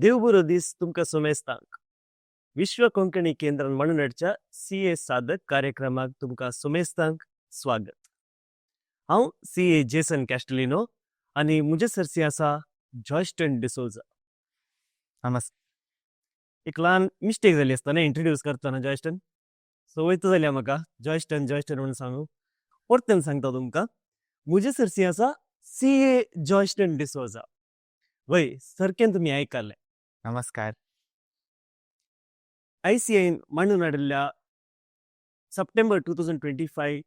देव बरो दीस तुमकां सुमेस्तांक विश्व कोंकणी केंद्रान मणनाडच्या सीए साधक कार्यक्रमाक तुमकां सुमेस्तांक स्वागत. हांव सीए जेसन कॅस्टलिनो आनी मुजे सरसी आसा जॉयस्टन डिसोजा. नमस्कार. एक ल्हान मिस्टेक जाली आसतना इंट्रोड्यूस करतना जॉयस्टन, सो वयता जाल्यार म्हाका जॉयस्टन म्हणून सांगू. परतून सांगता तुमकां मुजे सरसी आसा सीए जॉयस्टन डिसोजा. वय सारकें तुमी आयकल्लें. नमस्कार. ICAन मांडून हाडिल्ल्या सप्टेंबर 2025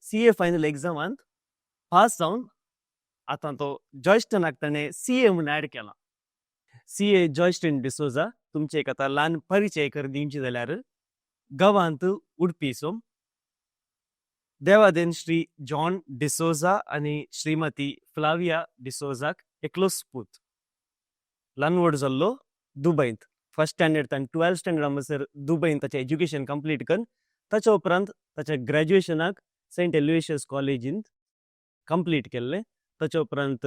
CA फायनल एग्जामांत पास जावन आतां तो जॉयस्टनाक ताणें CA म्हूण ॲड केला. CA जॉयस्टन डिसोजा तुमचे एक आतां ल्हान परिचय कर दिवची जाल्यार गांवांत उडपीसो देवादेन श्री जॉन डिसोजा आनी श्रीमती फ्लाविया डिसोजाक एकलो पूत. ल्हान व्हड जाल्लो दुबयंत. फर्स्ट स्टँडर्ड ताणें 12th स्टँडर्ड हांगासर दुबयंत ताचें एज्युकेशन कंप्लीट करून ताच्या उपरांत ताच्या ग्रॅज्युएशनाक सेंट एल्युशियस कॉलेजींत कंप्लीट केल्लें. ताच्या उपरांत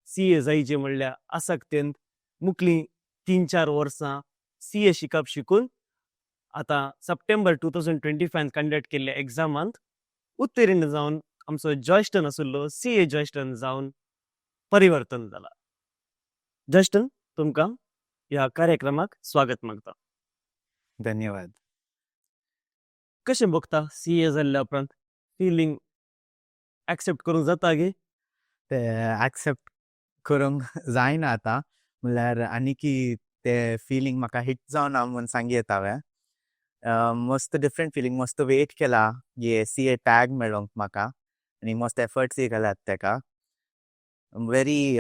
CA जायचें म्हणल्यार आसक्तेंत मुखलीं 3-4 वर्सां CA शिकून आतां सप्टेंबर 2025 कंडक्ट केल्ल्या एग्जामांत उत्तीर्ण जावन आमचो जॉयस्टन आशिल्लो CA जॉयस्टन जावन परिवर्तन जाला. जॉयस्टन तुमकां ह्या कार्यक्रमाक स्वागत मागता. धन्यवाद. कशें भोगता CA जाल्ल्या उपरांत? फिलींग एक्सेप्ट करूंक जाता गे? ते ॲक्सेप्ट करूंक जायना आतां, म्हणल्यार आनीकी ते फिलींग म्हाका हिट जावना म्हूण सांगी येता हांवें. मस्त डिफरंट फिलींग, मस्त वेट केला हे CA टॅग मेळोंक म्हाका आनी मस्त एफर्ट्सूय केल्यात तेका. व्हेरी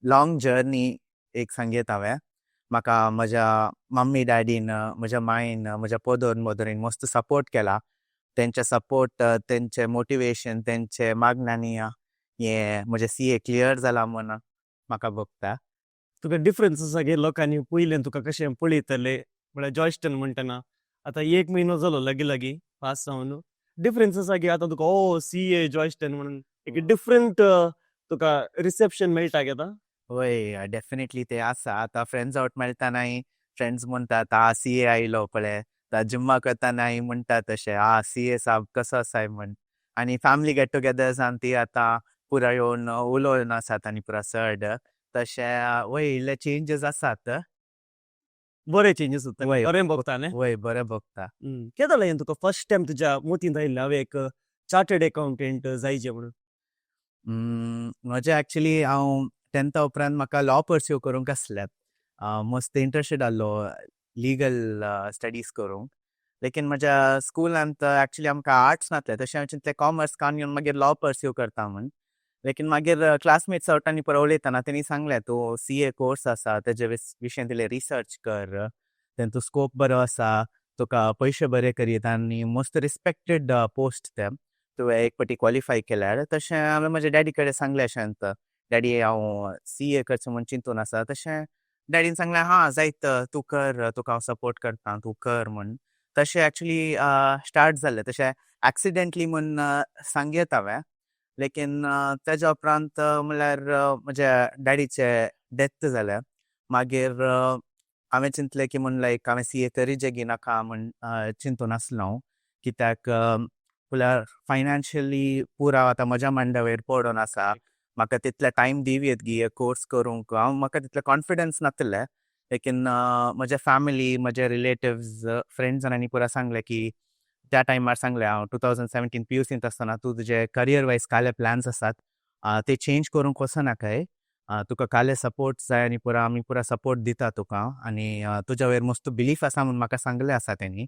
लाँग जर्नी एक सांगेत हांवें. म्हाका म्हज्या मम्मी डॅडीन, म्हज्या मायन, म्हज्या पोदोन मोदोरीन मस्त सपोर्ट केला. तेंचे सपोर्ट, तेंचे मोटिवेशन, तेंचे मागण्यांनी हे म्हजे CA क्लियर जाला म्हूण म्हाका भोगता. तुका डिफरन्स आसा गे लोकांनी पयलें तुका कशें पळयतले म्हळ्यार जॉयस्टन म्हणटना आतां 1 म्हयनो जालो लागीं पास जावन. डिफरन्स आसा गे आतां तुका CA जॉयस्टन म्हणून एक डिफरंट तुका रिसेप्शन मेळटा गे आतां? वय डेफिनेटली ते आसा. आतां फ्रेंड्स आउट मेळटानाय फ्रेंड्स म्हणटात CA आयलो पळय. जिम्मा करतानाय म्हणटात तशें CA साब कसो आसाय म्हूण. आनी फॅमिली गेट टुगेदर्सान ती आतां पुरा येवन उलोवन आसात आनी पुरा चड. तशें वय इल्ले चेंजीस आसात. बरे चेंजीस जाता. वय बरें भोगता न्ही? वय बरें भोगता. केन्ना जालें तुका फर्स्ट टायम तुज्या मतींत आयिल्लें हांवें एक चार्टर्ड अकावंटंट जायचें म्हणून? म्हजें एक्चुली हांव 10th उपरांत म्हाका लॉ पर्स्यू करूंक आसलें. मस्त इंट्रस्टेड आहलो लिगल स्टडीज करूंक. लेकीन म्हज्या स्कुलांत एक्चुली आमकां आर्ट्स नासलें, तशें हांवें चिंतलें कॉमर्स काडून येवन मागीर लॉ पर्स्यू करता म्हूण. लेकीन मागीर क्लासमेट्स आनी पळय उलयतना तेणी सांगलें तूं CA कोर्स आसा तेजे विशयी इल्लें रिसर्च कर, तेंचो स्कोप बरो आसा, तुका पयशे बरे करीत आनी मोस्ट रिस्पेक्टेड पोस्ट ते तुवें एक फावटी क्वॉलिफाय केल्यार. तशें हांवें म्हज्या डॅडी कडेन सांगलें अशेंत, डॅडी हांव CA करचें म्हूण चिंतून आसा. तशें डॅडीन सांगलें जायत तूं कर, तुका हांव सपोर्ट करता, तूं कर म्हूण. तशें एक्चुली स्टार्ट जालें. तशें एक्सिडेंटली म्हूण सांगयेत हांवें. लेकीन तेज्या उपरांत म्हणल्यार म्हज्या डॅडीचे डेथ जालें. मागीर हांवें चिंतलें की म्हूण लायक हांवें CA करीचें घेवनाका म्हूण चिंतून आसलो हांव. कित्याक म्हणल्यार फायनान्शियली पुरा आतां म्हज्या मांड्या वयर पडून आसा. म्हाका तितले टायम दिवयेत गी हे कोर्स करूंक. म्हाका तितलें कॉन्फिडन्स नासलें. लेकीन म्हजे फॅमिली, म्हजे रिलेटिव्स, फ्रेंड्सांनी पुरा सांगलें की त्या टायमार सांगलें हांव 2017 PUCंत आसतना तूं तुजे करियर वायज काले प्लॅन्स आसात ते चेंज करूंक वचनाकाय. तुका काले सपोर्ट जाय आनी आमी पुरा सपोर्ट दिता तुका आनी तुज्या वयर मस्त बिलीफ आसा म्हूण म्हाका सांगलें आसा तेणी.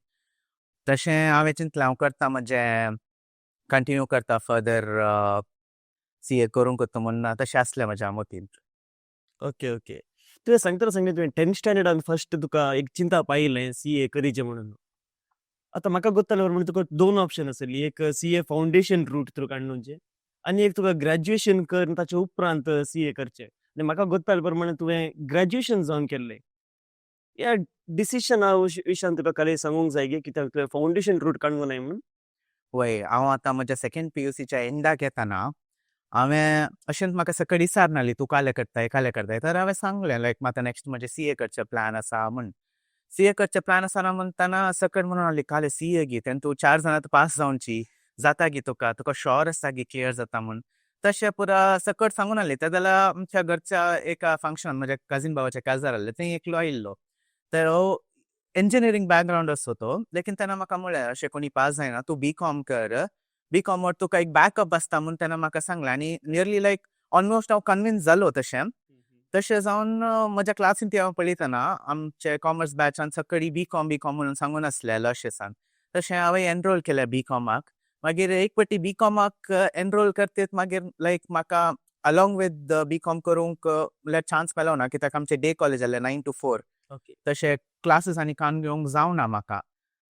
तशें हांवें चिंतलें हांव करता म्हजें कंटिन्यू करता फर्दर CA करूंक म्हूण तशें आसलें म्हज्या मतींत. ओके. तुवें सांगतना तुवें 10th स्टँडर्डान फर्स्ट तुका एक चिंतप आयिल्लें CA करीचें म्हणून. आतां म्हाका कोत्ताले म्हणजे तुका 2 ऑप्शन आसलीं. एक CA फावंडेशन रूट थ्रू काडूनचें आनी एक तुका ग्रॅज्युएशन कर ताचे उपरांत CA करचें. आनी म्हाका कोत्ताले प्रमाणे तुवें ग्रॅज्युएशन जावन केल्लें. ह्या डिसिशना विशयान तुका कांय सांगूंक जाय गे कित्याक तुवें फावंडेशन रूट काडूंक जाय म्हणून? वय हांव आतां म्हज्या सेकंड PUCच्या एंडाक येताना हांवें अशेंच म्हाका सकयल विचारनाली तूं काले करताय तर हांवें सांगलें लायक म्हाका नेक्स्ट म्हजे CA करचे प्लॅन आसा म्हूण CA करचे प्लॅन आसा म्हणटाना सकयल म्हणून आली काले CA गी तेन्ना तूं 4 जाणां पास जावची जाता गी तुका शॉर आसता गी क्लियर जाता म्हूण तशें पुरा सकट सांगून आसली ते जाल्यार आमच्या घरच्या एका फंक्शनान म्हज्या कजीन भावाचे काजार आसले थंय एकलो आयिल्लो तर हो इंजिनियरींग बॅकग्रावंड असो तो लेकीन तेन्ना म्हाका म्हळें अशें कोणी पास जायना तूं BCom कर BCom वर तुका एक बॅकअप आसता म्हूण तेन्ना म्हाका सांगलें आनी नियरली लायक ऑलमोस्ट हांव कन्विन्स जालो तशें जावन म्हज्या क्लासीन ती हांव पळयतना आमचे कॉमर्स बॅचान सकळी BCom म्हणून सांगून आसलें अशें तशें हांवें एनरोल केलें BComaक मागीर एक फावटी BComaक एनरोल करतेत मागीर लायक म्हाका अलॉंग विथ BCom करूंक म्हळ्यार चान्स मेळ्ळो ना कित्याक आमचे डे कॉलेज आसलें 9 to 4 ओके तशें क्लासीस आनी कान घेवंक जावना म्हाका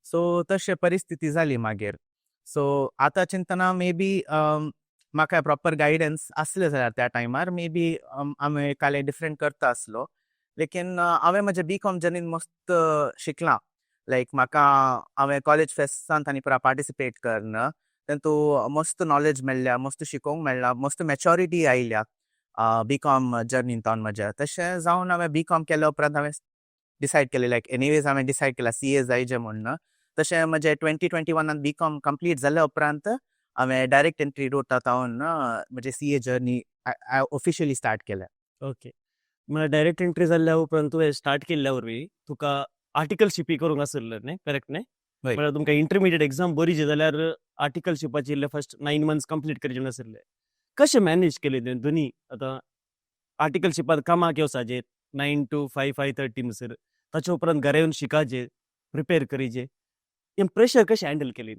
सो तशें परिस्थिती जाली मागीर सो आतां चिंतना मे बी म्हाका प्रॉपर गायडन्स आसलें जाल्यार त्या टायमार मे बी हांवें कालें डिफरंट करता आसलो लेकीन हांवें म्हज्या BCom जर्नीन मस्त शिकलां लायक म्हाका हांवें कॉलेज फेस्टांत आनी पुरा पार्टिसिपेट करन तेतूं मस्त नॉलेज मेळ्ळ्या मस्त शिकोवंक मेळ्ळां मस्त मॅच्युरिटी आयल्या BCom जर्नींतल्यान म्हज्या तशें जावन हांवें BCom केल्या उपरांत हांवें डिसायड केलें लायक एनीवेज हांवें डिसायड केलां CA जायचें म्हणून तशें म्हजें 2021 BCom कंप्लीट जाल्या उपरांत हांवें डायरेक्ट एंट्री रोटांत म्हजें CA जर्नी ऑफिशियली स्टार्ट केलें ओके म्हळ्यार डायरेक्ट एंट्री जाल्ल्या उपरांत तुवें स्टार्ट केल्ल्या वरवीं तुका आर्टिकलशिपी करूंक आसलें न्ही करेक्ट न्ही हय. म्हळ्यार तुमकां इंटरमिडिएट एग्जाम बरीची जाल्यार आर्टिकलशिपाचे इल्ले फर्स्ट 9 months कंप्लीट करचे नासले कशें मॅनेज केलें तें दोनी आतां आर्टिकलशिपात कामाक येवसाचें 9 to 5:30 म्हणसर ताचे उपरांत घरा येवन शिकाचें प्रिपेर करीचें हें प्रेशर कशें हँडल केलें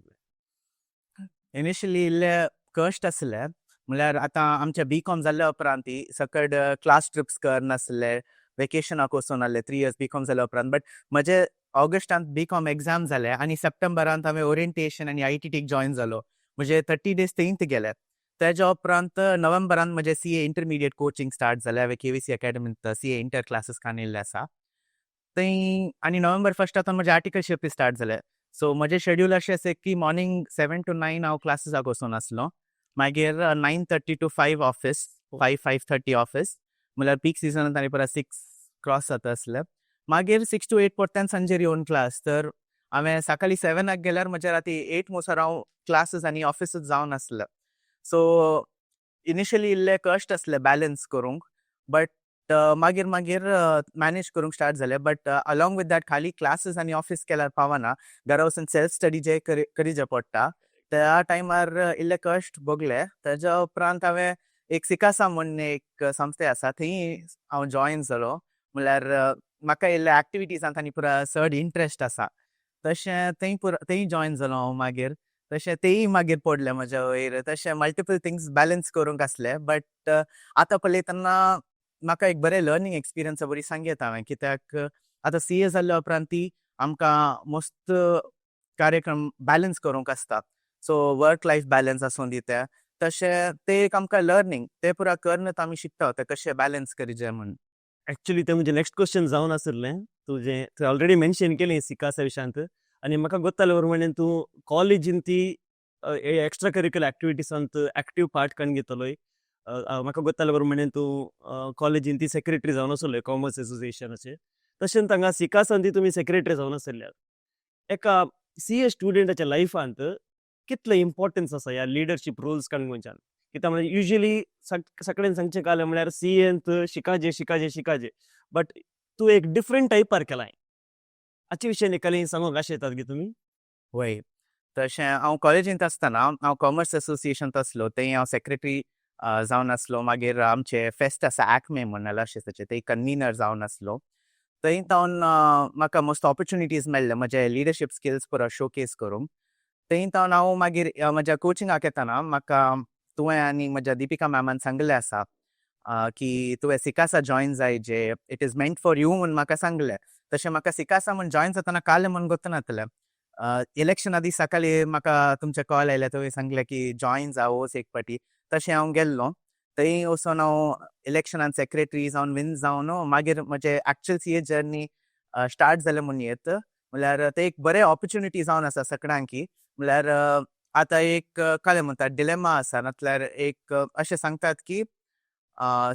इनिशियली इल्लें कश्ट आसलें म्हळ्यार आतां आमच्या BCom जाल्ल्या उपरांत सकड क्लास ट्रिप्स करनासले वेकेशनाक वचून आसले 3 years BCom जाल्या उपरांत बट म्हजे ऑगस्टांत BCom एग्जाम जाले आनी सप्टेंबरांत हांवें ओरिएंटेशन आनी ITTक जॉयन जालो म्हजे 30 days थंयच गेले तेज्या उपरांत नोव्हेंबरांत म्हजें CA इंटरमिडिएट कोचिंग स्टार्ट जालें हांवें KVC अकॅडमींत CA इंटर क्लासीस काडिल्ले आसा थंय आनी नोव्हेंबर फर्स्टांतल्यान म्हजे आर्टिकलशिप स्टार्ट जाले सो म्हजें शेड्यूल अशें आसा की मॉर्निंग 7 to 9 हांव क्लासीसाक वचून आसलो मागीर 9:30 to 5 ऑफिस 5:30 ऑफिस म्हळ्यार पीक सिजनांत आनी परत 6 क्रॉस जाता आसले मागीर 6 to 8 परतें सांजेर येवन क्लास तर हांवें सकाळीं 7 गेल्यार म्हजे राती 8 म्हणसर हांव क्लासीस आनी ऑफिसूच जावन आसलें सो इनिशियली इल्ले कश्ट आसले बॅलन्स करूंक बट मागीर मॅनेज करूंक स्टार्ट जालें बट अलॉंग विथ दॅट खाली क्लासीस आनी ऑफिस केल्यार पावना घरा वचून सेल्फ स्टडी जे करीचें पडटा त्या टायमार इल्ले कश्ट भोगले तेज्या उपरांत हांवें एक सिकासा म्हणून एक संस्थे आसा थंय हांव जॉयन जालो म्हळ्यार म्हाका इल्ले एक्टिविटीजांत आनी पुरा चड इंट्रस्ट आसा तशें थंय जॉयन जालो हांव मागीर तशें तेय मागीर पडलें म्हज्या वयर तशें मल्टिपल थिंग्स बॅलन्स करूंक आसले बट आतां पळयतना म्हाका एक बरें लर्निंग एक्सपिरियन्स बरी सांगीत हांवें कित्याक आतां CA जाल्ल्या उपरांत ती आमकां मस्त कार्यक्रम बॅलन्स करूंक आसता सो वर्क लायफ बॅलन्स आसूं दी ते तशें ते एक आमकां लर्निंग ते पुरा करनत आमी शिकता ते कशें बॅलन्स करीचें म्हूण एक्चुअली ते म्हणजे नेक्स्ट क्वेश्चन जावन आसलें तुजें थंय ऑलरेडी मेन्शन केलें सिकासा विशयांत आनी म्हाका गोत्तालें प्रमाणे तूं कॉलेजीन ती एक्स्ट्रा करिक्युलर एक्टिविटीसांत एक्टीव पार्ट करून घेतलोय म्हाका गोत्तालें प्रमाणे तूं कॉलेजीन ती सेक्रेटरी जावन आसलोय कॉमर्स एसोसिएशनाचे तशें हांगा सिकासान ती तुमी सेक्रेटरी जावन आसल्यार एका CA स्टुडंटाच्या लायफांत कितलें इम्पॉर्टन्स आसा ह्या लिडरशीप रोल्स काडून गोंयच्यान कित्याक म्हणजे युजली सगळ्यांक सांगचें कालें म्हळ्यार CAंत शिकाचें बट तूं एक डिफरंट टायपार केलाय हाचे विशयान एकालें सांगूंक आशेतात गे तुमी वय तशें हांव कॉलेजींत आसतना हांव कॉमर्स एसोसिएशनांत आसलो थंय हांव सेक्रेटरी जावन आसलो मागीर आमचे फेस्ट आसा ACME म्हणून अशें थंय कन्विनर जावन आसलो थंय जावन म्हाका मस्त ऑपॉर्च्युनिटीज मेळ्ळे म्हजे लिडरशीप स्किल्स पुरो शोकेस करूंक थंय जावन हांव मागीर म्हज्या कोचिंगाक येताना म्हाका तुवें आनी म्हज्या दिपिका मॅमान सांगलें आसा की तुवें सिकासा जॉयन जायचे it is meant for you म्हणून म्हाका सांगलें तशें म्हाका सिकासा म्हूण जॉयन जाताना कालें म्हणून गोतनासलें इलेक्शना दीस सकाळीं म्हाका तुमचे कॉल आयले तुवें सांगलें की जॉयन जावोस एक फावटी तशें हांव गेल्लो थंय वचून हांव इलेक्शनान सेक्रेटरी जावन विन जावन मागीर म्हजें एक्चुअल CA जर्नी स्टार्ट जालें म्हणून येत म्हळ्यार ते एक बरें ऑपॉर्च्युनिटी जावन आसा सगळ्यांक की म्हळ्यार आतां एक काय म्हणटात डिलेमा आसा नातल्यार एक अशें सांगतात की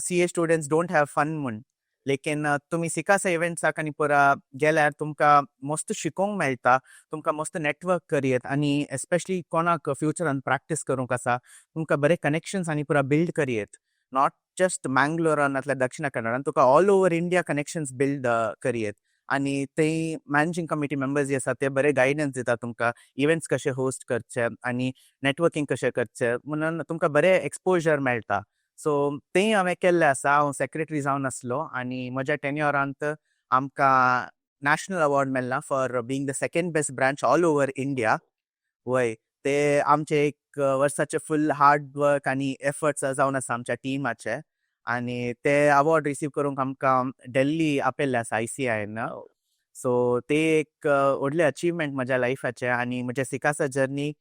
CA students don't have fun म्हूण लेकीन तुमी सिकासा इव्हेंट्साक आनी पुरा गेल्यार तुमकां मस्त शिकोवंक मेळटा तुमकां मस्त नेटवर्क करीत आनी एस्पेशली कोणाक फ्युचरान प्रॅक्टीस करूंक आसा तुमकां बरे कनेक्शन्स आनी पुरा बिल्ड करीत नॉट जस्ट मँगलोरान नातल्यार दक्षिण कन्नडान तुका all over India connections build करीत आनी ते मॅनेजींग कमिटी मेंबर्स जे आसा ते बरे गायडन्स दिता तुमकां इव्हेंट्स कशे होस्ट करचे आनी नेटवर्कींग कशें करचें म्हणून तुमकां बरें एक्सपोजर मेळटा सो तेंय हांवें केल्लें आसा हांव सेक्रेटरी जावन आसलो आनी म्हज्या टेन्युअरांत आमकां नॅशनल अवॉर्ड मेळ्ळा for being the second best branch all over India वय ते आमचे एक वर्साचे फूल हार्ड वर्क आनी एफर्ट्स जावन आसा आमच्या टिमाचे आनी ते अवॉर्ड रिसीव करूंक आमकां दिल्ली आपयल्ले आसा ICIN सो ते एक व्हडले अचिवमेंट म्हज्या लायफाचे आनी म्हज्या सिकासा जर्नी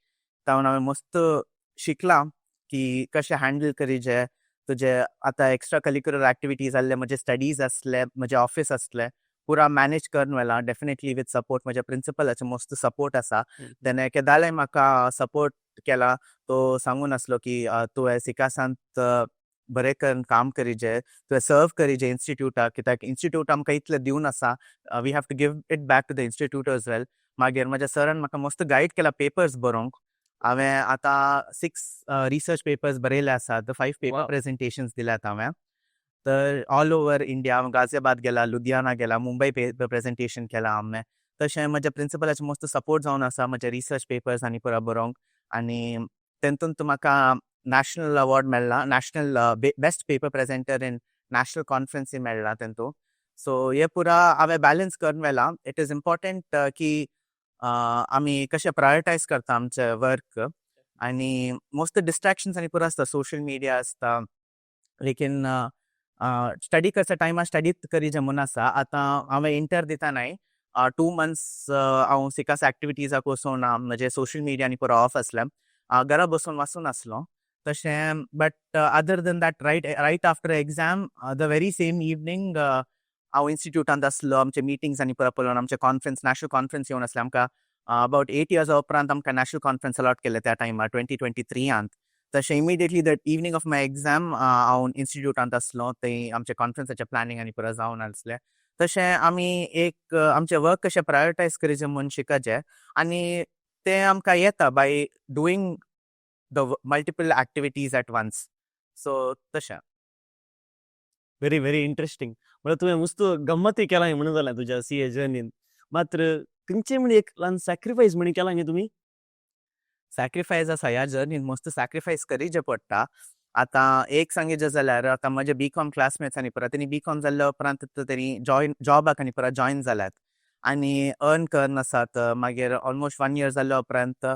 तावन हांवें मस्त शिकलां की कशें हँडल करीचे तुजे आतां एक्स्ट्रा करिक्युलर एक्टिविटीज आहले म्हजे स्टडीज आसले म्हजे ऑफिस आसले पुरा मॅनेज करून व्हेला डेफिनेटली विथ सपोर्ट म्हज्या प्रिंसिपलाचे मस्त सपोर्ट आसा तेणे केदारय म्हाका सपोर्ट केला तो सांगून आसलो की तुवें सिकासांत बरें करून काम करीचे तुवें सर्व करीचे इन्स्टिट्यूटाक कित्याक इन्स्टिट्यूट आमकां इतलें दिवन आसा we have to give it back to the institute as well मागीर म्हज्या सरान म्हाका मस्त गायड केला पेपर्स बरोवंक हांवें आतां 6 रिसर्च पेपर्स बरयले आसात 5 पेपर प्रेझेंटेशन्स दिल्यात हांवें तर ऑल ओवर इंडिया हांव गाझियाबाद गेला लुधियाना गेला मुंबय पेपर प्रेझेंटेशन केलां हांवें तशें म्हज्या प्रिंसिपलाचे मस्त सपोर्ट जावन आसा म्हजे रिसर्च पेपर्स आनी पुरा बरोवंक आनी तेतूंत म्हाका नॅशनल अवॉर्ड मेळ्ळा national best paper presenter in national कॉन्फरन्सी मेळ्ळा तेतूंत सो हे पुरा हांवें बॅलन्स करून व्हेलां इट इज इम्पॉर्टंट की आमी कशें प्रायोरिटायज करता आमचें वर्क आनी मस्त डिस्ट्रॅक्शन्स आनी पुरा आसता सोशल मिडिया आसता लेकीन स्टडी करच्या टायमार स्टडीच करीचें म्हूण आसा आतां हांवें इंटर दिता न्हय 2 मंथ्स हांव सिकास एक्टिविटीजाक वचून म्हजे सोशल मिडिया आनी पुरो ऑफ आसलें घरा बसून वाचून आसलो तशें but other than that right after exam the very same evening हांव इन्स्टिट्यूटांत आसलो आमचे मिटिंग्स आनी पुरा पळोवन आमचे कॉन्फरन्स नॅशनल कॉन्फरन्स येवन आसले आमकां अबावट 8 इयर्स उपरांत आमकां नॅशनल कॉन्फरन्स अलॉट केले त्या टायमार 2023 तशें immediately the evening of my exam हांव इन्स्टिट्यूटांत आसलो थंय आमचे कॉन्फरन्साचें प्लॅनिंग आनी पुरा जावन आसलें तशें आमी एक आमचें वर्क कशें प्रायोरिटायज करीचें म्हूण शिकचें आनी तें आमकां येता by doing the multiple activities at once so तशें व्हेरी व्हेरी इंटरेस्टिंग म्हळ्यार तुवें मस्त गंमती केलां म्हणून जाल्यार तुज्या CA जर्नीन मात्र तुमचे म्हणजे एक ल्हान सॅक्रिफायस म्हणी केलां न्ही तुमी सॅक्रिफायस आसा ह्या जर्नीन मस्त सॅक्रिफायस करीचें पडटा आतां एक सांगितलें जाल्यार आतां म्हजे BCom क्लासमेट्स आनी पुरा तेणी BCom जाल्ल्या उपरांत तेणी जॉबाक आनी पुरा जॉयन जाल्यात आनी अर्न करन आसात मागीर ऑलमोस्ट 1 इयर जाल्ल्या उपरांत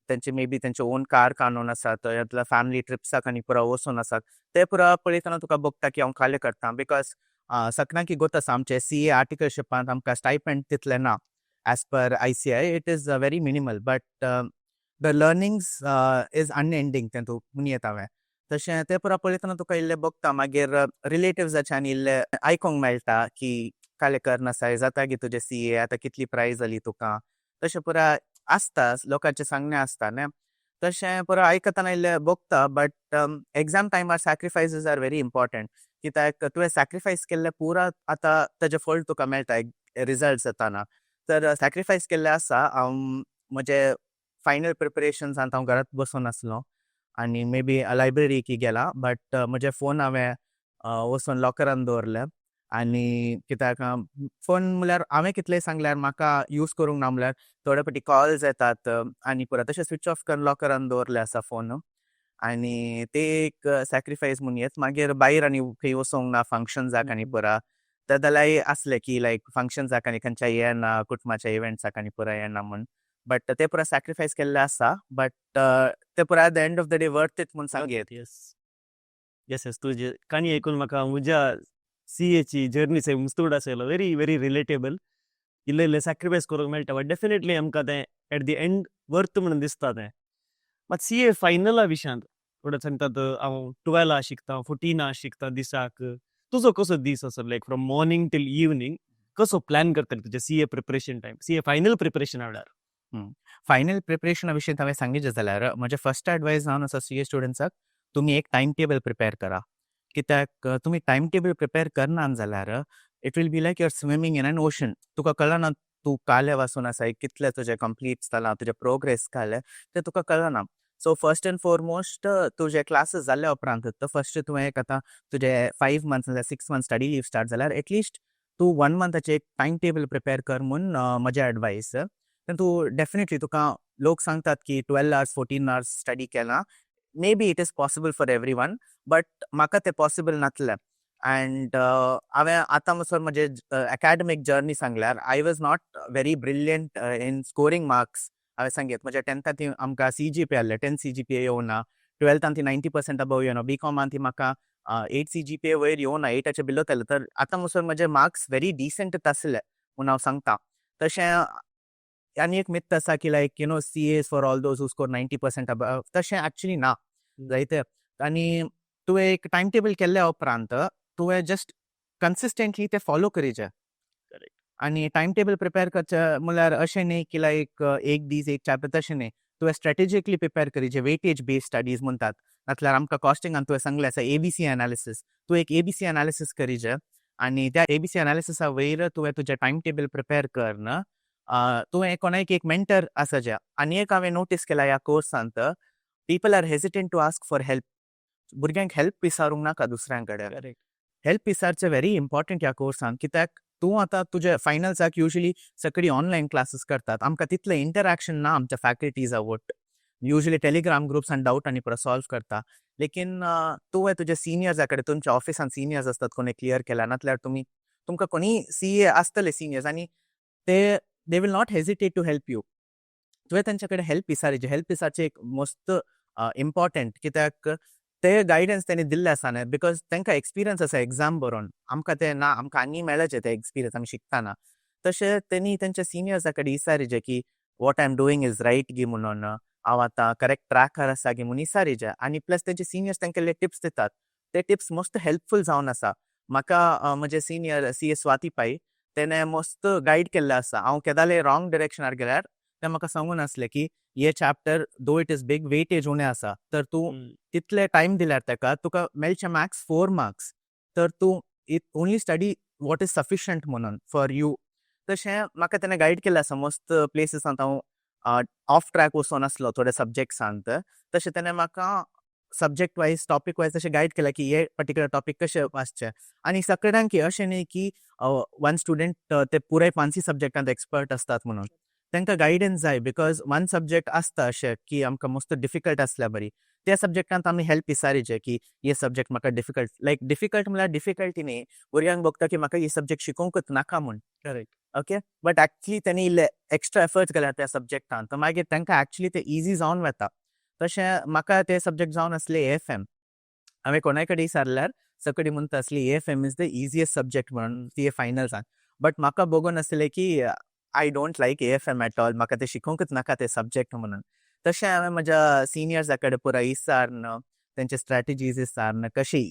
तेंचे मे बी तेंचे ओन कार काडून आसात येतल्या फॅमिली ट्रिप्साक आनी पुरा वचून आसात ते पुरा पळयतना तुका भोगता की हांव खालें करता बिकॉज सगळ्यांक गोत आसा आमचे CA आर्टिकलशिपांत आमकां स्टायपेंड तितलें ना as per ICI it is very minimal but the learnings is unending तेतूंत म्हणून येता हांवें तशें तें पुरा पळयतना तुका इल्लें भोगता मागीर रिलेटिव्साच्यान इल्लें आयकूंक मेळटा की काले करन आसाय जाता की तुजे CA आतां कितली प्रायज जाली तुका तशें पुरा आसता लोकांचें सांगणें आसता न्हय तशें पुरा आयकतना इल्लें भोगता बट एग्जाम टायमार सॅक्रिफायसीस आर व्हेरी इम्पॉर्टंट कित्याक तुवें सॅक्रिफायस केल्लें पुरा आतां ताजें फळ तुका मेळटा रिजल्ट्स येताना तर सॅक्रिफायस केल्लें आसा हांव म्हजे फायनल प्रिपरेशन्सांत हांव घरांत बसून आसलो आनी मे बी लायब्ररीक गेला बट म्हजे फोन हांवें वचून लॉकरान दवरले आनी कित्याक फोन म्हळ्यार हांवें कितलेंय सांगल्यार म्हाका यूज करूंक ना म्हळ्यार थोडे फावटी कॉल्स येतात आनी पुरा तशें स्विच ऑफ करून लॉकरान दवरले आसा फोन आनी ते एक सॅक्रिफायस म्हूण येत मागीर भायर आनी खंय वचोंक ना फंक्शन्साक आनी पुरा ते जाल्यार आसले की लायक फंक्शन्साक आनी खंयच्या येना कुटुंबाच्या इव्हेंट्साक आनी पुरा येना म्हूण बट ते पुरा सॅक्रिफायस केल्ले आसा बट ते पुरा at the end of the day worth it म्हूण सांगेत येस येस येस तुजी काणी ऐकून म्हाका म्हज्या CA ची जर्नी मस्त आसलो व्हेरी व्हेरी रिलेटेबल इल्लें इल्लें सॅक्रिफायस करूंक मेळटा बट डेफिनेटली आमकां तें एट द एंड वर्थ म्हणून दिसता तें मात CA फायनला विशयांत थोडे सांगतात हांव 12 शिकता 14 शिकता दिसाक तुजो कसो दीस असो लायक फ्रॉम मॉर्निंग टील इवनिंग कसो प्लॅन करता तुजे CA preparation time CA final preparation वेळार फायनल प्रिपरेशना विशीं हांवें सांगितलें जाल्यार म्हजें फर्स्ट एडवायस जावन आसा CA स्टुडंट्साक तुमी एक टायम टेबल प्रिपेर करा. कित्याक तुमी टायम टेबल प्रिपेर करनात जाल्यार it will be like you are swimming in an ocean. तुका कळना तूं काले वाचून आसा कितले तुजें कंप्लीट जालां, तुजें प्रोग्रेस कालें तें तुका कळना. सो फर्स्ट एंड फॉरमोस्ट तुजे क्लासीस जाल्ल्या उपरांत फर्स्ट तुवें एक आतां तुजे 5 मंथ्स नाजाल्यार 6 मंथ्स स्टडी लीव स्टार्ट जाल्यार एटलिस्ट तूं 1 मंथाचें एक टायम टेबल प्रिपेर कर म्हूण म्हजें एडवायस. तें तूं डेफिनेटली तुका लोक सांगतात की 12 hours 14 hours स्टडी केलां. May be it is possible for every one but म्हाका तें पॉसिबल नासलें. अँड हांवें आतां म्हणसर म्हजें एकाडेमीक जर्नी सांगल्यार I was not very brilliant in scoring marks. हांवें सांगीत म्हज्या 10th आमकां CGPA आहलें 10 CGPA येवना. 12th 90% अबव येवना. BCom म्हाका 8 CGPA वयर येवना, 8चे बिलो जालें. तर आतां म्हणसर म्हजे मार्क्स व्हेरी डिसेंट आसले म्हूण हांव सांगता. तशें आनी एक मिथ आसा की लायक CA for all those who score 90% above. तशें एक्चुअली ना जायते. आनी तुवें एक टायम टेबल केल्ल्या उपरांत तुवें जस्ट कन्सिस्टंटली ते फॉलो करीचें. आनी टायम टेबल प्रिपेर करचें म्हळ्यार अशें न्ही की लायक एक दीस एक चॅप्टर तशें न्ही. तुवें स्ट्रेटेजिकली प्रिपेर करीचें. वेटेज बेस्ड स्टडीज म्हणटात नाजाल्यार आमकां कॉस्टिंगान तुवें सांगलें आसा ABC एनालिसीस. तूं एक ABC एनालिसीस करीचें आनी त्या ABC एनालिसिसा वयर तुवें तुजें टायम टेबल प्रिपेर कर न्हय. तुवें कोणाक एक मेंटर आसाचें. आनी एक हांवें नोटीस केला ह्या कोर्सांत people are hesitant to ask for help. भुरग्यांक हेल्प विचारूंक नाका दुसऱ्यां कडेन. हेल्प विचारचें व्हेरी इम्पॉर्टंट ह्या कोर्सान. कित्याक तूं आतां तुजे फायनल्साक युजली सगळीं ऑनलायन क्लासीस करतात. आमकां तितलें इंटरॅक्शन ना आमच्या फॅकल्टीजा वट. युजली टेलिग्राम ग्रुप्सान डावट आनी परत सॉल्व करता. लेकीन तुवें तुजे सिनियर्सा कडेन तुमच्या ऑफिसान सिनियर्स आसतात कोणी क्लियर केला नाजाल्यार तुमकां कोणी CA आसतले सिनियर्स आनी they will not hesitate to help you. तुवें तांचे कडेन हेल्प विचारचें. हेल्प विचारचें एक मोस्ट इम्पॉर्टंट. कित्याक ते गायडन्स तेणी दिल्ले आसा न्हय बिकॉज तांकां एक्सपिरियन्स आसा एग्जाम बरोवन. आमकां तें ना. आमकां आनी मेळचे ते एक्सपिरियन्स आमी शिकताना. तशें तेणी तेंच्या सिनियर्सा कडेन विचारचें की what I am doing is right गी म्हणून. हांव आतां करेक्ट ट्रॅकार आसा गी म्हणून विचारचें. आनी प्लस तेंचे सिनियर्स तांकां टिप्स दितात. ते टिप्स मस्त हेल्पफूल जावन आसा. म्हाका म्हजे सिनियर CA स्वाती पाई तेणें मस्त गायड केल्लें आसा. हांव केदाले रॉंग डिरेक्शनार गेल्यार ते म्हाका सांगून आसलें की हे chapter though it is big weightage उणें आसा तर तूं तितले टायम दिल्यार ताका तुका मेळचे मॅक्स 4 मार्क्स. तर तूं only study what is sufficient म्हणून फॉर यू. तशें म्हाका तेणें गायड केल्लें आसा मस्त प्लेसिसांत हांव ऑफ ट्रॅक वचून आसलो थोड्या सब्जेक्ट्सांत. तशें तेणें म्हाका सब्जेक्ट वायज टॉपीक वायज तशें गायड केलां की हे पर्टिक्युलर टॉपीक कशें वाचचें. आनी सगळ्यांक अशें न्ही की वन स्टुडंट ते पुराय 5 सब्जेक्टांत एक्सपर्ट आसतात म्हणून. तांकां गायडन्स जाय बिकॉज वन सब्जेक्ट आसता अशें की आमकां मस्त डिफिकल्ट आसल्या बरी. त्या सब्जेक्टांत आमी हेल्प विचारचें की हे सब्जेक्ट म्हाका डिफिकल्ट लायक डिफिकल्ट म्हळ्यार डिफिकल्टी न्ही. भुरग्यांक भोगता की म्हाका ही सब्जेक्ट शिकोवंकूच नाका म्हूण. करेक्ट. ओके बट एक्चुअली तेणी इल्ले एक्स्ट्रा एफर्ट्स घाल्यात त्या सब्जेक्टांत तर मागीर तांकां एक्चुअली ते इजी जावन वता. तशें म्हाका ते सब्जेक्ट जावन आसले AFM. हांवें कोणाय कडेन विचारल्यार सगळीं म्हणटा आसली AFM is the easiest subject म्हणून CA फायनल्सान. बट म्हाका बघून आसलें की I don't like AFM at all. म्हाका ते शिकोवंकूच नाका ते सब्जेक्ट म्हणून. तशें हांवें म्हज्या सिनियर्सा कडेन पुराय विचारन तेंचे स्ट्रॅटेजीज विचारन कशी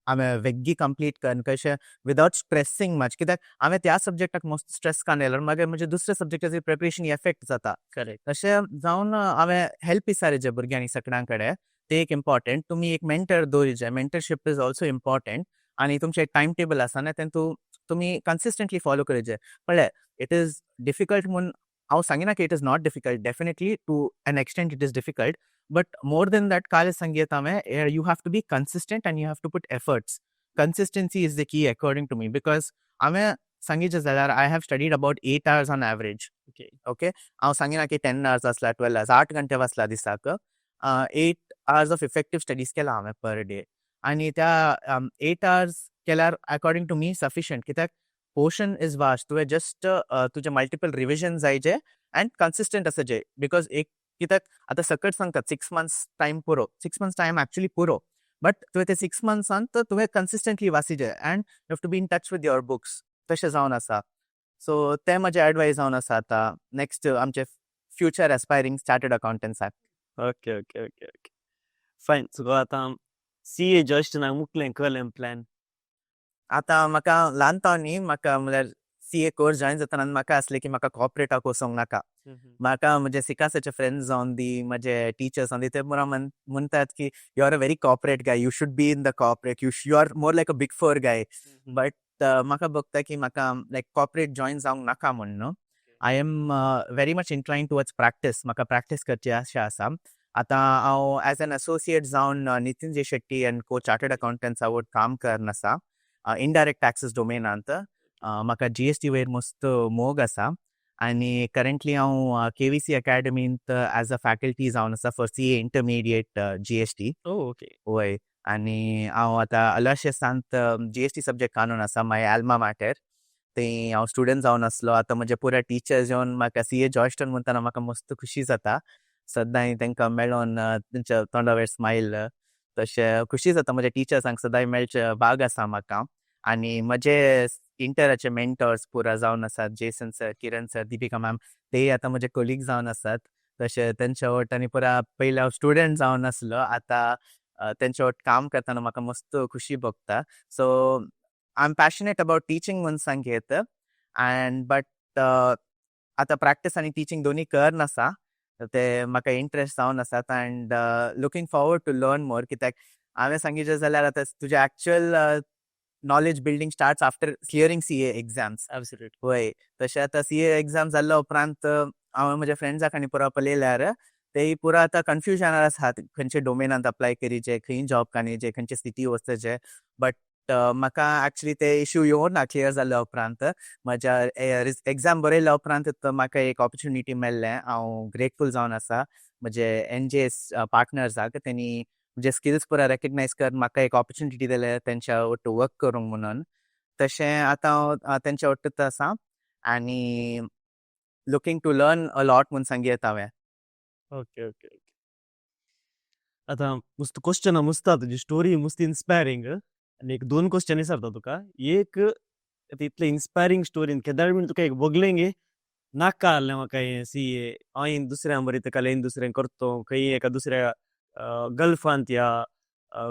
हांवें वेग्गी कंप्लीट करन कशें विदाउट स्ट्रेसींग मच. कित्याक हांवें त्या सब्जेक्टाक मस्त स्ट्रेस काडलेलो मागीर म्हज्या दुसऱ्या सब्जेक्टाचेर प्रिपरेशन इफेक्ट जाता. करेक्ट. तशें जावन हांवें हेल्प विचारचें भुरग्यांनी सगळ्यां कडेन. ते एक इम्पॉर्टंट. तुमी एक मेंटर दवरचें. मेंटरशीप इज ऑल्सो इम्पॉर्टंट. आनी तुमचें एक टायम टेबल आसा न्हय तें तुमी कन्सिस्टंटली फॉलो करचें. पळय इट इज डिफिकल्ट म्हूण हांव सांगिना की it is not difficult. Definitely to an extent it is difficult. But more than that काल सांगीत हांवें you have to be consistent and you have to put efforts. Consistency is the key according to me because हांवें सांगितलें जाल्यार I have studied about 8 hours on average. Okay हांव सांगिना की 10 hours वाचला 12 hours 8 घंटे वाचला दिसाक. 8 hours ऑफ इफेक्टीव स्टडीज केला हांवें पर डे. आनी त्या 8 hours केल्यार अकॉर्डिंग टू मी सफिशंट. कित्याक पोर्शन इज वास्ट. तुवें जस्ट तुजे मल्टिपल रिविजन जायचे एंड कन्सिस्टंट आसचें. बिकॉज एक कित्याक आतां सकट सांगतात 6 months टायम पुरो. 6 months टायम एक्चुअली पुरो. बट तुवें ते 6 monthsंत तुवें कन्सिस्टंटली वाचिचें and you have to be in touch with your books. तशें जावन आसा. सो तें म्हजें एडवायस जावन आसा आतां नेक्स्ट आमचे फ्युचर एस्पायरींग चार्टर्ड अकावंटंट्साक. Okay okay okay okay fine. So आतां CA जस्ट ना मुकलें कळ्ळें प्लॅन. आतां म्हाका ल्हानपण न्ही म्हाका म्हळ्यार CA कोर्स जॉइन जाताना म्हाका आसलें की म्हाका कॉर्पोरेटाक वचोंक नाका. म्हाका म्हजे सिकासाचे फ्रेंड्स जावन दी, म्हजे टीचर्स जावन दी, ते पुरा म्हणटात की you are a very corporate guy, you should be in the corporate, you are more like a big four guy. But म्हाका भोगता की म्हाका लायक कॉर्पोरेट जॉइन जावंक नाका म्हण न्हू. I am very much incline towards practice. म्हाका प्रॅक्टीस करची अशें आसा. आतां हांव एज एन एसोसिएट जावन नितीन जे शेट्टी एंड को चार्टर्ड अकाउंटंट्स आवट काम करन आसा इनडायरेक्ट टॅक्सीस डोमेनांत. म्हाका GST वयर मस्त मोग आसा आनी करंटली हांव KVC अकॅडमींत एज अ फॅकल्टी जावन आसा for CA intermediate GST. Okay. वय आनी हांव आतां अलाशियसांत GST सब्जेक्ट कानून आसा माय आल्मा मॅटर. थंय हांव स्टुडंट जावन आसलो. आतां म्हजे पुरा टिचर्स येवन म्हाका CA जॉयस्टन म्हणटाना म्हाका मस्त खुशी जाता. सदांय तांकां मेळोन तेंच्या तोंडा वयर स्मायल. तशें खुशी जाता म्हज्या टिचर्सांक सदांय मेळचे भाग आसा म्हाका. आनी म्हजे इंटराचे मेंटर्स पुरा जावन आसात. जेसन सर, किरण सर, दीपिका मॅम, ते आतां म्हजे कोलीग जावन आसात. तशें तेंच्या वाट आनी पुरा पयलीं हांव स्टुडंट जावन आसलो. आतां तेंच्या वाट काम करतना म्हाका मस्त खुशी भोगता. So I am passionate about teaching म्हूण सांगीत एंड बट आतां प्रॅक्टीस आनी टिचींग दोनी करन आसा. ते म्हाका इंट्रस्ट जावन आसात and looking forward to learn more. कित्याक हांवें सांगितलें जाल्यार आतां तुजें actual knowledge building starts after clearing CA exams. Absolutely. वय तशें आतां CA एग्जाम जाल्ल्या उपरांत हांवें म्हज्या फ्रेंड्साक आनी पुरा पळयल्यार तेय पुरा आतां कन्फ्युजनार आसात खंयचे डोमेनांत अप्लाय करीचे, खंय जॉब काडीचे, खंयचे सिटी वचचे. बट म्हाका एक्चुअली ते इश्यू येवना क्लियर जाल्ल्या उपरांत. म्हज्या एग्जाम बरयल्या उपरांत म्हाका एक ऑपॉर्च्युनिटी मेळ्ळें. हांव ग्रेटफूल जावन आसा म्हजे NJS पार्टनर्साक. तेणी म्हजे स्किल्स पुरा रेकग्नायज करून म्हाका एक ऑपॉर्च्युनिटी दिले तेंच्या वट्ट वर्क करूंक म्हणून. तशें आतां हांव तेंच्या वट्टूच आसा आनी looking to learn a lot म्हूण सांगीत हांवें. ओके. आतां मस्त क्वेश्चन मस्त आहा तुजी स्टोरी मस्त इन्स्पायरींग. आनी एक 2 क्वेश्चन विचारता तुका. एक आतां इतलें इन्स्पायरींग स्टोरीन केदार बीन तुका एक बोगलें गे नाका आहलें म्हाका हें CA. हांवें दुसऱ्यां बरें जाल्यार दुसरें करतो. खंय एका दुसऱ्या गल्फांत या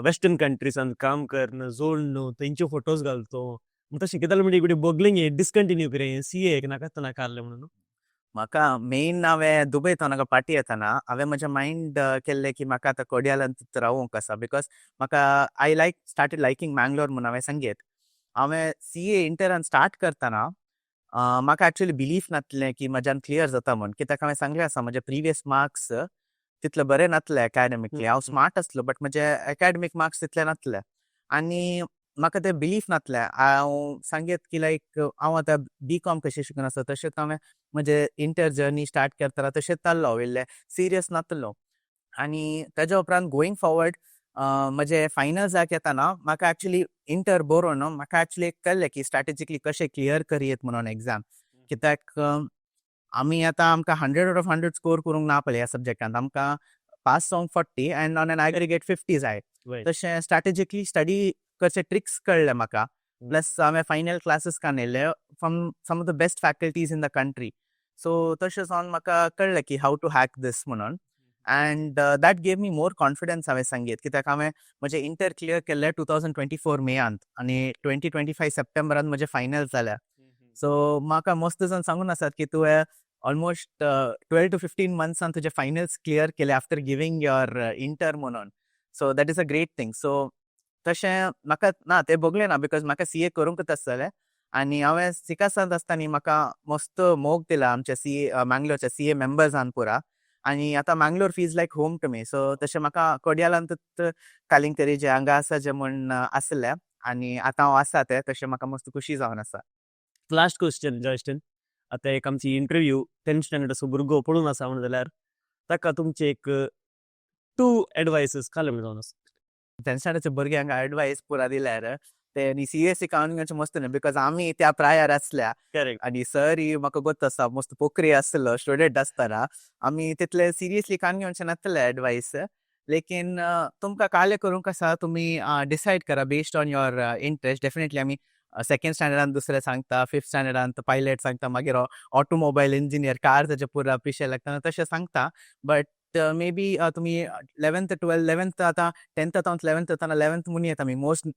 वेस्टर्न कंट्रीसांत काम करन जोडन तेंचे फोटोज घालतो. तशें केदार म्हणटा एक बोगलें गे डिस्कंटिन्यू करें हें CA नाका आहलें म्हणून. म्हाका मेन हांवें दुबयत हांगा पार्टी येताना हांवें म्हजें मायंड केल्लें की म्हाका आतां कोडियालांत रावूंक आसा. बिकॉज म्हाका आय स्टार्टेड लायकींग मँगलोर म्हणून हांवें सांगीत. हांवें CA इंटरान स्टार्ट करतना म्हाका एक्चुअली बिलीफ नासलें की म्हज्यान क्लियर जाता म्हूण. कित्याक हांवें सांगलें आसा म्हजे प्रिवियस मार्क्स तितले बरे नासले एकाडेमिकली. हांव स्मार्ट आसलो बट म्हजे एकाडेमीक मार्क्स तितले नासले आनी म्हाका ते बिलीफ नासलें. हांव सांगीत की लायक हांव आतां BCom कशें शिकून आसा तशेंच हांवें म्हजें इंटर जर्नी स्टार्ट करतना तशेंच जाल्लो. वयले सिरियस नासलो. आनी तेज्या उपरांत गोईंग फॉरवर्ड म्हजे फायनल्साक येताना म्हाका एक्चुअली इंटर बरोवन म्हाका एक्चुअली कळ्ळें की स्ट्रॅटेजिकली कशें क्लियर करयेत म्हणून एग्जाम. कित्याक आमी आतां आमकां 100 आउट ऑफ 100 स्कोर करूंक ना पळय ह्या सब्जेक्टांत. आमकां पास जावंक 40 एंड ऑन एन एग्रिगेट 50 जाय. तशें स्ट्रॅटेजिकली स्टडी करचे ट्रिक्स कळ्ळे म्हाका. प्लस हांवें फायनल क्लासीस काडले from some of the best faculties in the country. So तशें जावन म्हाका कळ्ळें की हाव टू हॅक दीस म्हणून. End that gave me more confidence हांवें सांगीत. कित्याक हांवें म्हजें इंटर क्लियर केल्लें 2024 मेयांत आनी 2025 सप्टेंबरांत म्हजे फायनल्स जाल्या. सो म्हाका मस्त जावन सांगून आसात की तुवें ऑलमोस्ट 12 to 15 मंथ्सान तुजे फायनल्स क्लियर केले आफ्टर गिवींग युअर इंटर म्हणून. So that is a great thing. So तशें म्हाका ना तें भोगलें ना बिकॉज म्हाका CA करूंकच आसतलें. आनी हांवें सिकासांत आसतना म्हाका मस्त मोग दिला आमच्या CA मँगलोरच्या CA मेंबर्सान पुरा. आनी आतां Mangalore feels like home to me. So तशें म्हाका कोडियालांतूच कालिंगरी जें हांगा आसा जें म्हूण आसलें आनी आतां हांव आसा तें तशें म्हाका मस्त खुशी जावन आसा. Last question Joyston. आतां एक आमची इंटरव्यू 10th स्टँडर्डाचो भुरगो पळोवन आसा म्हणून जाल्यार ताका तुमचे एक 2 एडवायसीस काले म्हणून जावन आसा. 10th स्टँडर्डच्या भुरग्यांक एडवायस पुरा दिल्यार ते न्ही CSE कावंगाचें मस्त न्ही बिकॉज आमी त्या प्रायार आसल्या. करेक्ट. आनी सर ही म्हाका गोत आसा मस्त पोखरी आसलो स्टुडंट आसतना. आमी तितले सिरियसली काणगेवचे नासले एडवायस. लेकीन तुमकां काले करूंक आसा तुमी डिसायड करा based on your interest. Definitely आमी 2nd स्टँडर्डान दुसरें सांगता, 5th स्टँडर्डांत पायलट सांगता, मागीर ऑटोमोबायल इंजिनियर कार तेजे पुरा पिशे लागता तशें सांगता. बट मे बी तुम्ही 11th 12th 11th आतां 10th आतां 11th येताना 11th म्हणून येता आमी most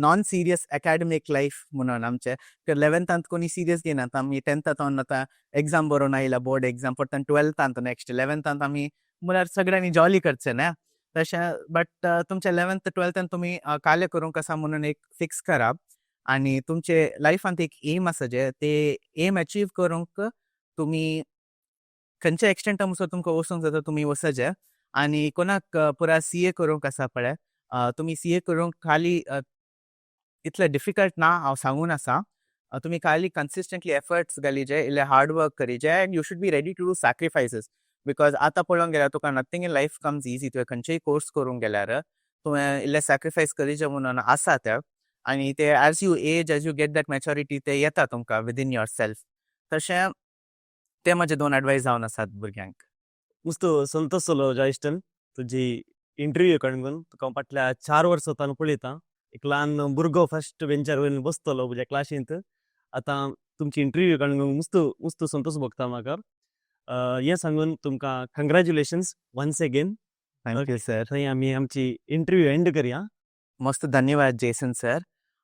non serious academic life म्हणून आमचे 11th कोणी सिरियस घेनात आमी 10th आतां एग्जाम बरोवन आयला बोर्ड एग्जाम परत 12th नेक्स्ट 11th आमी म्हळ्यार सगळ्यांनी जॉली करचें ना तशें बट तुमच्या 11th 12th तुमी कार्य करूंक आसा म्हणून एक फिक्स करा आनी तुमचे लायफांत एक एम आसा जे ते एम अचीव करूंक तुमी खंयच्या एक्सटेंटा मुसो तुमकां वचूंक जाता तुमी वचचे आनी कोणाक पुरा CA करूंक आसा पळय तुमी CA करूंक खाली इतलें डिफिकल्ट ना हांव सांगून आसा तुमी खाली कन्सिस्टंटली एफर्ट्स घालीचे इल्ले हार्ड वर्क करीचे and you should be ready to do sacrifices because आतां पळोवंक गेल्यार तुका nothing in life comes easy तुवें खंयचेय कोर्स करूंक गेल्यार तुवें इल्ले सॅक्रिफायस करीचे म्हणून आसा ते आनी ते as you as as you get that maturity ते येता तुमकां विदीन युअर सेल्फ तशें ते म्हजे 2 एडवायस जावन आसात भुरग्यांक मस्त संतोष जालो जॉयस्टन तुजी इंटरव्यू कणगून तुका फाटल्या 4 वर्सां पळयता एक ल्हान भुरगो फर्स्ट बेंचार वयल्यान बसतलो म्हज्या क्लासींत आतां तुमची इंटरव्यू कणगून मस्त संतोष भोगता म्हाका हें सांगून तुमकां कंग्रॅच्युलेशन्स वन्स अगेन थँक्यू सर थंय आमी आमची इंटरव्यू एंड करया मस्त धन्यवाद जेसन सर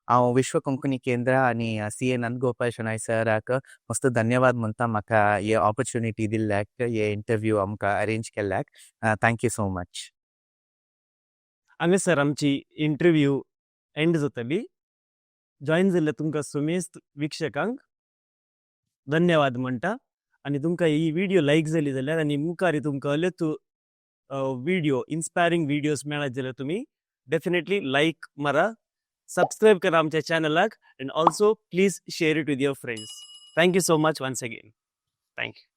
हांव विश्व कोंकणी केंद्र आनी CA नंदगोपाल शनाय सराक मस्त धन्यवाद म्हणटा म्हाका हे ऑपॉर्च्युनिटी दिल्ल्याक हे इंटरव्यू आमकां अरेंज केल्ल्याक थँक्यू सो मच हांगासर आमची इंटरव्यू एंड जातली जॉईन जाल्ल्या तुमकां सुमेस्त विक्षकांक धन्यवाद म्हणटा आनी तुमकां ही व्हिडिओ लायक जाली जाल्यार आनी मुखार तुमकां असलेच व्हिडिओ इन्स्पायरींग व्हिडिओज मेळत जाल्यार तुमी डेफिनेटली लायक मारा सबस्क्राईब करा आमच्या चॅनलाक and also please share it with your friends thank you so much once again thank you